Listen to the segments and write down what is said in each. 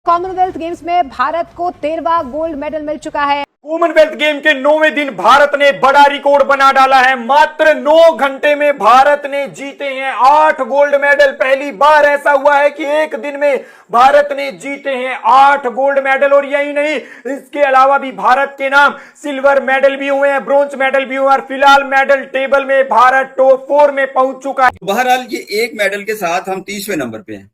Commonwealth Games में भारत को 13वां gold medal मिल चुका है। कॉमनवेल्थ गेम के 9वें दिन भारत ने बड़ा रिकॉर्ड बना डाला है। मात्र 9 घंटे में भारत ने जीते हैं 8 गोल्ड मेडल। पहली बार ऐसा हुआ है कि एक दिन में भारत ने जीते हैं 8 गोल्ड मेडल। और यही नहीं, इसके अलावा भी भारत के नाम सिल्वर मेडल भी हुए हैं, ब्रोंज मेडल भी हुए हैं। और फिलहाल मेडल टेबल में भारत टॉप 4 में पहुंच चुका है। बहरहाल ये एक मेडल के साथ हम 30वें नंबर पे हैं।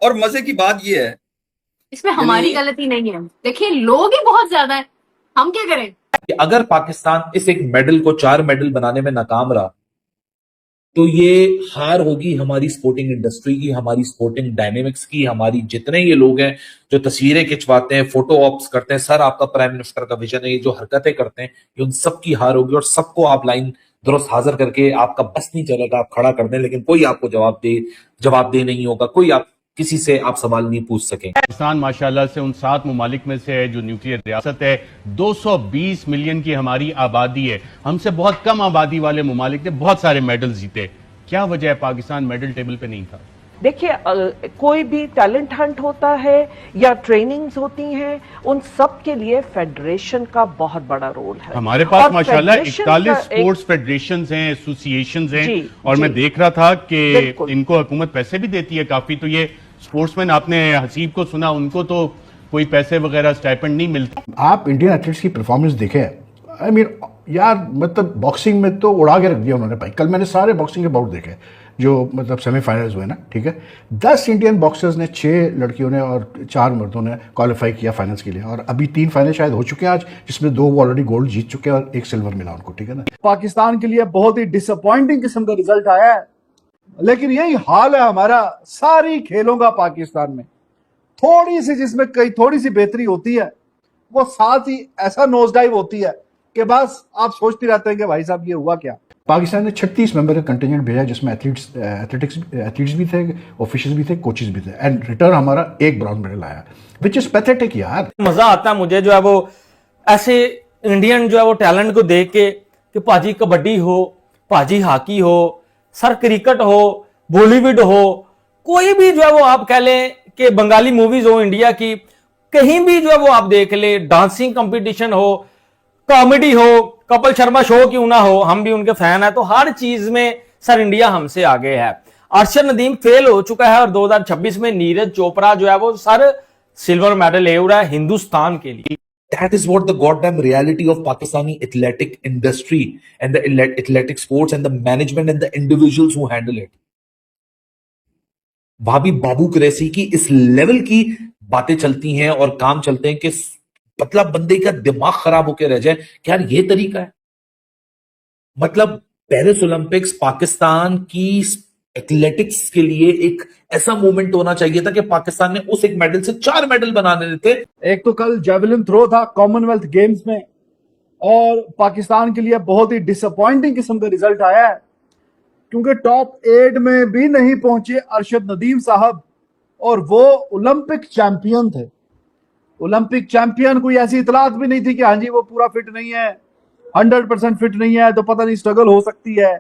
और मजे की बात ये है, इसमें हमारी गलती नहीं है। देखिए, लोग ही बहुत ज्यादा है, हम क्या करें। अगर पाकिस्तान इस एक मेडल को 4 मेडल बनाने में नाकाम रहा तो ये हार होगी हमारी स्पोर्टिंग इंडस्ट्री की, हमारी स्पोर्टिंग डायनेमिक्स की। हमारी जितने ये लोग हैं जो तस्वीरें खिंचवाते हैं, फोटो ऑप्स करते हैं, सर आपका प्राइम मिनिस्टर का विजन है, ये जो हरकतें करते हैं, ये उन सबकी हार होगी। और सबको आप लाइन दुरुस्त हाजिर करके, आपका बस नहीं चलेगा, आप खड़ा कर दें, लेकिन कोई आपको जवाब दे नहीं होगा। कोई आप किसी से आप सवाल नहीं पूछ सकें। पाकिस्तान माशाल्लाह से उन 7 मुमालिक में से है जो न्यूक्लियर रियासत है। 220 मिलियन की हमारी आबादी है। हमसे बहुत कम आबादी वाले मुमालिक ने बहुत सारे मेडल जीते। क्या वजह है पाकिस्तान मेडल टेबल पे नहीं था? देखिए, कोई भी टैलेंट हंट होता है या ट्रेनिंग्स होती हैं, उन सब के लिए फेडरेशन का बहुत बड़ा रोल है। हमारे पास माशाल्लाह 41 स्पोर्ट्स फेडरेशंस हैं, एसोसिएशंस हैं। और मैं देख रहा था कि इनको हुकूमत पैसे भी देती है काफी। तो ये स्पोर्ट्समैन, आपने हसीब को सुना, उनको तो कोई पैसे वगैरह स्टाइपेंड नहीं मिलते। आप इंडियन एथलीट्स की परफॉर्मेंस देखें, आई मीन यार, मतलब बॉक्सिंग में तो उड़ा के रख दिया उन्होंने भाई। कल मैंने सारे बॉक्सिंग के बाउट देखे जो मतलब सेमीफाइनल्स हुए ना, ठीक है। 10 इंडियन बॉक्सर्स ने, 6 लड़कियों ने और 4 मर्दों ने क्वालिफाई किया फाइनल्स के लिए। और अभी 3 फाइनल शायद हो चुके हैं आज, जिसमें 2 वो ऑलरेडी गोल्ड जीत चुके हैं और 1 सिल्वर मिला उनको, ठीक है ना। पाकिस्तान के लिए बहुत ही डिसअपॉइंटिंग किस्म का रिजल्ट आया है, लेकिन यही हाल है हमारा सारी खेलों का पाकिस्तान में। थोड़ी सी जिसमें थोड़ी सी बेहतरी होती है, वो साथ ही ऐसा नोज डाइव होती है कि बस आप सोचते रहते हैं कि भाई साहब ये हुआ क्या। पाकिस्तान ने 36 मेंबर का कंटिजेंट भेजा, जिसमें एथलीट्स भी थे, ऑफिशियल्स भी थे, कोचेस भी थे। एंड रिटर्न हमारा 1 ब्रॉन्ज मेडल आया, विच इज पैथेटिक यार। मजा आता है मुझे जो है वो ऐसे इंडियन जो है वो टैलेंट को देख के कि भाजी कबड्डी हो, भाजी हॉकी हो, सर क्रिकेट हो, बॉलीवुड हो, कोई भी जो है वो आप कह लें कि बंगाली मूवीज हो इंडिया की, कहीं भी जो है वो आप देख ले, डांसिंग कंपटीशन हो, कॉमेडी हो, कपिल शर्मा शो क्यों ना हो, हम भी उनके फैन है। तो हर चीज में सर इंडिया हमसे आगे है। अरशद नदीम फेल हो चुका है और 2026 में नीरज चोपड़ा जो है वो सर सिल्वर मेडल ले रहा है हिंदुस्तान के लिए। That is what the goddamn reality of Pakistani athletic industry and the athletic sports and the management and the individuals who handle it. भाभी बाबू कुरैशी की इस लेवल की बातें चलती हैं और काम चलते हैं कि मतलब बंदे का दिमाग खराब होकर रह जाए कि यार ये तरीका है। मतलब पेरिस ओलंपिक्स पाकिस्तान की एथलेटिक्स के लिए एक ऐसा मोमेंट होना चाहिए था कि पाकिस्तान ने उस एक मेडल से 4 मेडल बनाने देते। एक तो कल जेवलिन थ्रो था कॉमनवेल्थ गेम्स में, और पाकिस्तान के लिए बहुत ही डिसअपॉइंटिंग किस्म का रिजल्ट आया है, क्योंकि टॉप 8 में भी नहीं पहुंचे अरशद नदीम साहब, और वो ओलंपिक चैंपियन थे। ओलंपिक चैंपियन, कोई ऐसी इतलात भी नहीं थी कि हाँ जी वो पूरा फिट नहीं है, 100% फिट नहीं है, तो पता नहीं स्ट्रगल हो सकती है,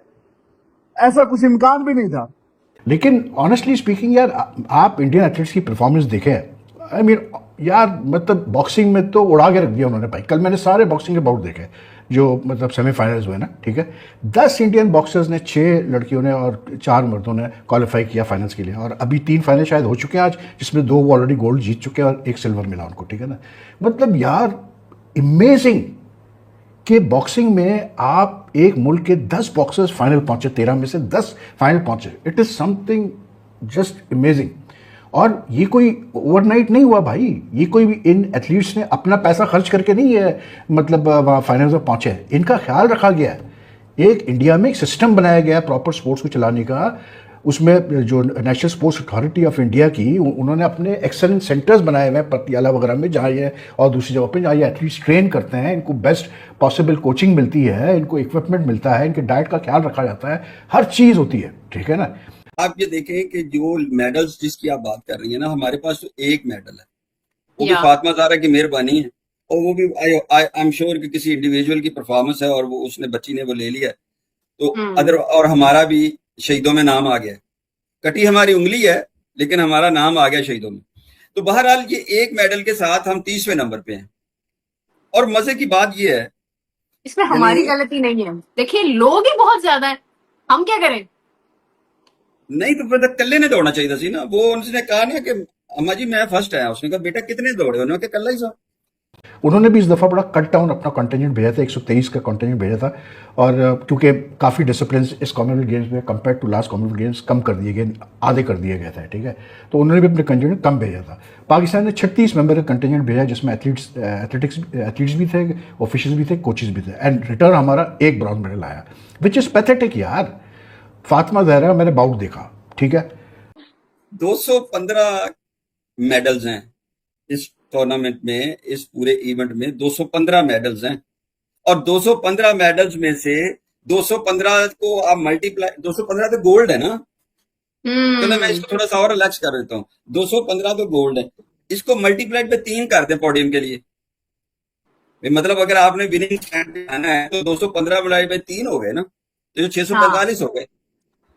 ऐसा कुछ इम्कान भी नहीं था। लेकिन ऑनेस्टली स्पीकिंग यार, आप इंडियन एथलीट्स की परफॉर्मेंस देखें, आई मीन यार, मतलब बॉक्सिंग में तो उड़ा के रख दिया उन्होंने भाई। कल मैंने सारे बॉक्सिंग के बाउट देखे जो मतलब सेमीफाइनल्स हुए ना, ठीक है। 10 इंडियन बॉक्सर्स ने, 6 लड़कियों ने और 4 मर्दों ने क्वालिफाई किया फाइनल्स के लिए। और अभी 3 फाइनल शायद हो चुके हैं आज, जिसमें 2 वो ऑलरेडी गोल्ड जीत चुके हैं और 1 सिल्वर मिला उनको, ठीक है ना। मतलब यार अमेजिंग कि बॉक्सिंग में आप एक मुल्क के 10 बॉक्सर्स फाइनल पहुंचे, 13 में से 10 फाइनल पहुंचे। It is something just amazing. और ये कोई ओवरनाइट नहीं हुआ भाई, ये कोई भी इन एथलीट्स ने अपना पैसा खर्च करके नहीं है मतलब वहाँ फाइनल्स में पहुंचे। इनका ख्याल रखा गया है। एक इंडिया में एक सिस्टम बनाया गया है प्रॉपर स्पोर्ट्स को चलाने का। उसमें जो national sports authority of India की, उन्होंने अपने एक्सेलेंट सेंटर्स बनाए हुए हैं पटियाला वगैरह में, जहाँ ये और दूसरी जगह पे जहाँ ये एथलीट्स ट्रेन करते हैं। इनको बेस्ट पॉसिबल कोचिंग मिलती है, इनको इक्विपमेंट मिलता है, इनके डाइट का ख्याल रखा जाता है, हर चीज़ होती है, ठीक है ना। आप ये देखें कि जो मेडल्स जिसकी आप बात कर रही हैं ना, हमारे पास तो 1 मेडल है, वो भी फातिमा ज़हरा की मेहरबानी है, और वो भी आई एम श्योर कि किसी इंडिविजुअल की परफॉर्मेंस है और वो उसने बच्ची ने वो ले लिया है। तो अदर और हमारा भी शहीदों में नाम आ गया है। कटी हमारी उंगली है लेकिन हमारा नाम आ गया शहीदों में। तो बहरहाल ये एक मेडल के साथ हम 30वें नंबर पे हैं। और मजे की बात ये है, इसमें हमारी गलती नहीं है। देखिए लोग ही बहुत ज्यादा है, हम क्या करें? नहीं तो फिर कल्ले ने दौड़ना चाहिए था ना। वो उन्होंने कहा ना कि अम्मा जी मैं फर्स्ट आया, उसने कहा बेटा कितने दौड़े, उन्होंने कहा कल्ला ही सा। उन्होंने भी इस दफ़ा बड़ा कट डाउन अपना कंटेंजेंट भेजा था, 123 का कंटेंजेंट भेजा था। और क्योंकि काफ़ी डिसिप्लिन इस कॉमनवेल्थ गेम्स में compare to last Commonwealth Games कम कर दिए गए, आधे कर दिए गए थे, ठीक है। तो उन्होंने भी अपने कंटेंजेंट कम भेजा था। पाकिस्तान ने 36 मेंबर का कंटेंजेंट भेजा, जिसमें एथलीट्स भी थे, ऑफिशियल्स भी थे, कोचेस भी थे। एंड रिटर्न हमारा एक ब्रॉन्ज मेडल आया, विच इज़ पैथेटिक यार। फातिमा जहरा मैंने बाउट देखा, ठीक है, 215 मेडल्स हैं इस टूर्नामेंट में, इस पूरे इवेंट में 215 मेडल्स हैं। और 215 मेडल्स में से 215 को आप मल्टीप्लाई, 215 तो गोल्ड है ना, तो मैं इसको थोड़ा सा और रिलैक्स कर देता हूँ। 215 तो गोल्ड है, इसको मल्टीप्लाइड पे 3 कर दें पोडियम के लिए। मतलब अगर आपने विनिंग स्टैंड आना है तो 215 मल्टीप्लाइड पे 3 हो गए ना, तो जो 645 हो गए।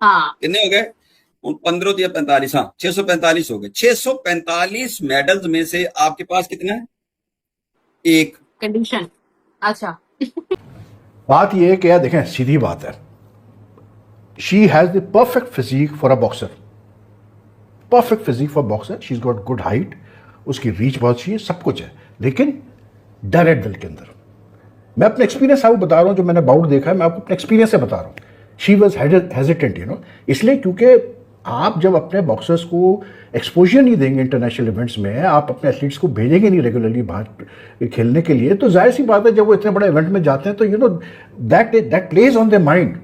हाँ कितने हो गए? 15 या 45, हाँ 645 हो गए। 645 मेडल्स में से आपके पास कितना है? एक। कंडीशन। अच्छा बात यह है कि यार देखें, सीधी बात है, she has the perfect physique for a boxer, perfect physique for boxer. She is got good height, उसकी रीच बहुत अच्छी है, सब कुछ है, लेकिन डर है दिल के अंदर। मैं अपने एक्सपीरियंस आपको बता रहा हूं, जो मैंने बाउट देखा है मैं आपको अपने एक्सपीरियंस से बता रहा हूं। She was hesitant, you know, इसलिए क्योंकि आप जब अपने बॉक्सर्स को एक्सपोजर नहीं देंगे इंटरनेशनल इवेंट्स में, आप अपने एथलीट्स को भेजेंगे नहीं रेगुलरली बाहर खेलने के लिए, तो जाहिर सी बात है जब वो इतने बड़े इवेंट में जाते हैं तो you know that plays on their mind.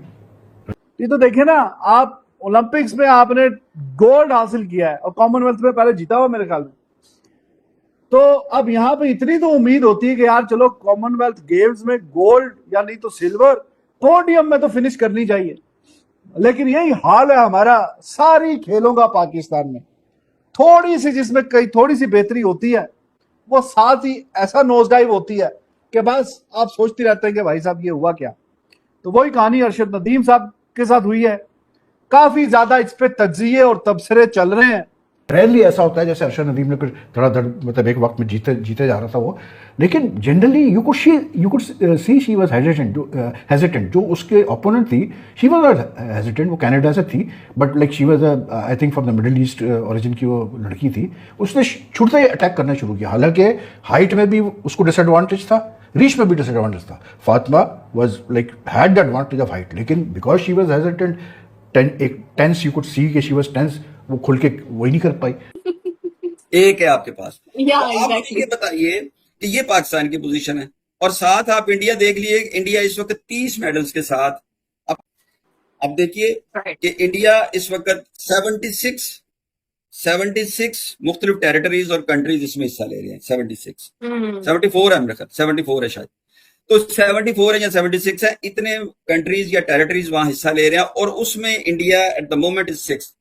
ये तो देखिए ना, आप ओलंपिक्स में आपने गोल्ड हासिल किया है और कॉमनवेल्थ में पहले जीता हुआ मेरे ख्याल में, तो अब यहां पे इतनी तो उम्मीद होती है कि यार चलो कॉमनवेल्थ गेम्स में गोल्ड या नहीं तो सिल्वर पोडियम में तो फिनिश करनी चाहिए। लेकिन यही हाल है हमारा सारी खेलों का पाकिस्तान में। थोड़ी सी जिसमें कई थोड़ी सी बेहतरी होती है, वो साथ ही ऐसा नोज डाइव होती है कि बस आप सोचते रहते हैं कि भाई साहब ये हुआ क्या। तो वही कहानी अरशद नदीम साहब के साथ हुई है। काफी ज्यादा इस पे तज्जिए और तबसरे चल रहे हैं। रेयरली ऐसा होता है जैसे अरशद नदीम ने फिर धड़ाधड़ मतलब एक वक्त में जीते जा रहा था वो, लेकिन generally you could C she was hesitant. जो उसके ओपोनेंट थी शी वाज नॉट हेजिटेंट, वो कनाडा से थी, but like she was I think from the middle east origin की वो लड़की थी। उसने छुटते ही अटैक करना शुरू किया, हालांकि हाइट में भी उसको डिसएडवांटेज था, रीच में भी डिसएडवांटेज था। Fatima was like had the advantage of height, लेकिन because she was hesitant, tense, you could see कि शी वाज टेंस, वो खुल के वही नहीं कर पाई। एक है आपके पास, या तो आप एग्जैक्टली। ये बताइए कि ये पाकिस्तान की पोजीशन है, और साथ आप इंडिया देख लिए। इंडिया इस वक्त 30 मेडल्स के साथ, अब देखिए कि इंडिया इस वक्त 76 मुख्तलिफ टेरिटरीज और कंट्रीज इसमें हिस्सा ले रहे हैं। 74 है मेरे ख्याल, 74 है शायद। तो 74 है या 76 है, इतने कंट्रीज या टेरिटरीज वहां हिस्सा ले रहे हैं, और उसमें India at the moment is 6th।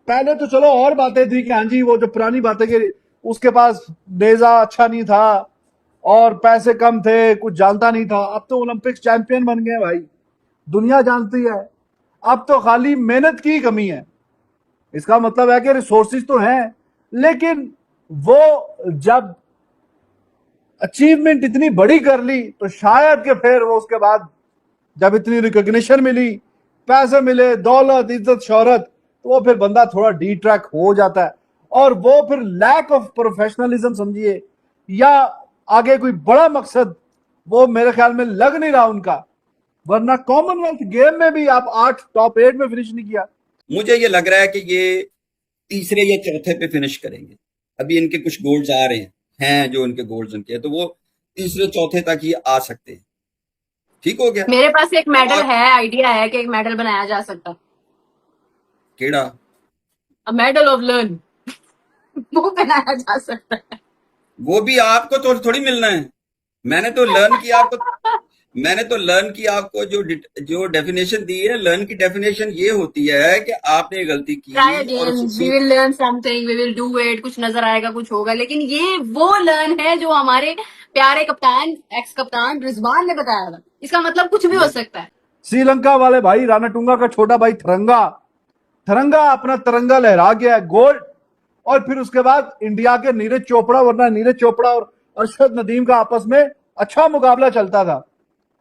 पहले तो चलो और बातें थी कि हाँ जी वो जो पुरानी बातें कि उसके पास नेजा अच्छा नहीं था और पैसे कम थे, कुछ जानता नहीं था। अब तो ओलंपिक्स चैंपियन बन गए भाई, दुनिया जानती है। अब तो खाली मेहनत की कमी है। इसका मतलब है कि रिसोर्सेज तो हैं, लेकिन वो जब अचीवमेंट इतनी बड़ी कर ली तो शायद कि फिर वो उसके बाद जब इतनी रिकॉग्निशन मिली, पैसे मिले, दौलत, इज्जत, शोहरत, तो वो फिर बंदा थोड़ा डी ट्रैक हो जाता है, और वो फिर लैक ऑफ प्रोफेशनलिज्म समझिए या आगे कोई बड़ा मकसद वो मेरे ख्याल में लग नहीं रहा उनका। वरना कॉमनवेल्थ गेम में भी आप टॉप 8 में फिनिश नहीं किया। मुझे ये लग रहा है कि ये तीसरे या चौथे पे फिनिश करेंगे। अभी इनके कुछ गोल्स आ रहे हैं जो इनके गोल्स उनके हैं, तो वो तीसरे चौथे तक ही आ सकते हैं। ठीक हो गया। मेरे पास एक मेडल है, आइडिया है कि एक मेडल बनाया जा सकता। केड़ा? अ मेडल ऑफ लर्न वो बनाया जा सकता है। वो भी आपको तो थोड़ी मिलना है। मैंने तो लर्न की आपको जो डेफिनेशन दी है। लर्न की डेफिनेशन ये होती है कि आपने गलती की और we will learn something, we will do it, कुछ नजर आएगा, कुछ होगा। लेकिन ये वो लर्न है जो हमारे प्यारे कप्तान, एक्स कप्तान रिजवान ने बताया था। इसका मतलब कुछ भी हो सकता है। श्रीलंका वाले भाई, रानाटुंगा का छोटा भाई थरंगा अपना तिरंगा लहरा गया है, गोल्ड। और फिर उसके बाद इंडिया के नीरज चोपड़ा, वरना नीरज चोपड़ा और अरशद नदीम का आपस में अच्छा मुकाबला चलता था,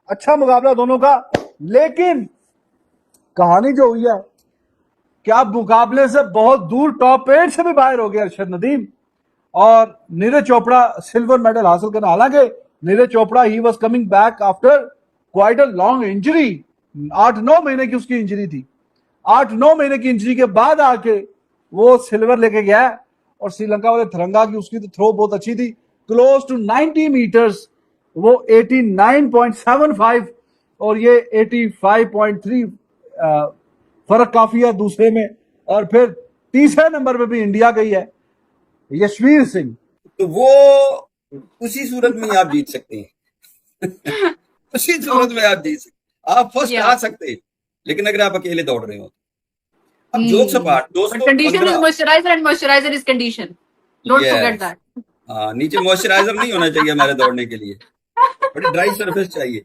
अच्छा मुकाबला दोनों का। लेकिन कहानी जो हुई है क्या मुकाबले से बहुत दूर टॉप 8 से भी बाहर हो गया अरशद नदीम, और नीरज चोपड़ा सिल्वर मेडल हासिल करना। हालांकि Neeraj Chopra he was coming back after quite a long injury, 8-9 महीने की उसकी इंजरी थी। 8-9 महीने की इंजरी के बाद आके वो सिल्वर लेके गया है। और श्रीलंका वाले तिरंगा की उसकी तो थ्रो बहुत अच्छी थी, क्लोज टू 90 मीटर्स, वो 89.75 और ये 85.3, फर्क काफी है दूसरे में। और फिर तीसरे नंबर पे भी इंडिया गई है यशवीर सिंह। तो वो उसी सूरत में आप जीत सकते हैं उसी सूरत में आप जीत सकते, आप फर्स्ट आ सकते हैं, लेकिन अगर आप अकेले दौड़ रहे हो। अब जोक्स अपार्ट दोस्तों, condition is moisturiser and moisturiser is condition, don't forget that. हाँ, नीचे मॉइस्चराइजर नहीं होना चाहिए हमारे दौड़ने के लिए, बड़ी ड्राई सरफेस चाहिए,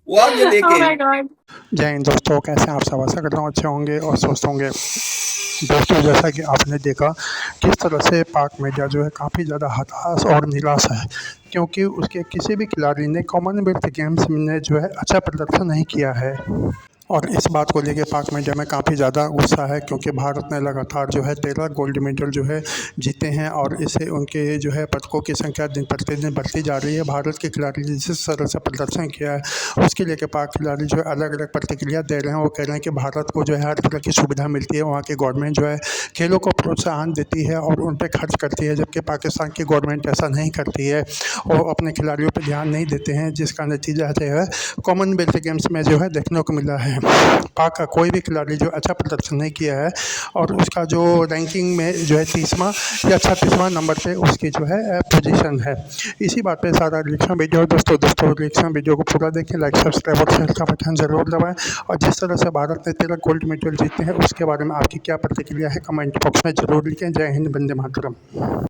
वो आप ये देखें। जय हिंद दोस्तों, कैसे आप सब? आशा करता हूँ अच्छे होंगे और स्वस्थ होंगे। दोस्तों, जैसा कि आपने देखा किस तरह से पाक मीडिया जो है काफ़ी ज़्यादा हताश और निराश है, क्योंकि उसके किसी भी खिलाड़ी ने कॉमनवेल्थ गेम्स में जो है अच्छा प्रदर्शन नहीं किया है। और इस बात को लेकर पाक मीडिया में काफ़ी ज़्यादा गुस्सा है, क्योंकि भारत ने लगातार जो है 13 गोल्ड मेडल जो है जीते हैं, और इससे उनके जो है पदकों की संख्या दिन प्रतिदिन बढ़ती जा रही है। भारत के खिलाड़ी ने जिस तरह से प्रदर्शन किया है उसके लेकर पाक खिलाड़ी जो है अलग अलग प्रतिक्रिया दे रहे हैं। वो कह रहे हैं कि भारत को जो है हर तरह की सुविधा मिलती है, वहाँ की गवर्नमेंट जो है खेलों को प्रोत्साहन देती है और उन पर खर्च करती है, जबकि पाकिस्तान की गवर्नमेंट ऐसा नहीं करती है, वो अपने खिलाड़ियों पर ध्यान नहीं देते हैं, जिसका नतीजा जो है कॉमनवेल्थ गेम्स में जो है देखने को मिला है। पाक का कोई भी खिलाड़ी जो अच्छा प्रदर्शन नहीं किया है, और उसका जो रैंकिंग में जो है 30वां या 36वां नंबर पे उसकी जो है पोजीशन है। इसी बात पे सारा रिएक्शन वीडियो दोस्तों रिएक्शन वीडियो को पूरा देखें, लाइक सब्सक्राइब और शेयर का बटन ज़रूर दबाएं। और जिस तरह से भारत ने 13 गोल्ड मेडल जीते हैं उसके बारे में आपकी क्या प्रतिक्रिया है कमेंट बॉक्स में ज़रूर लिखें। जय हिंद, वंदे मातरम।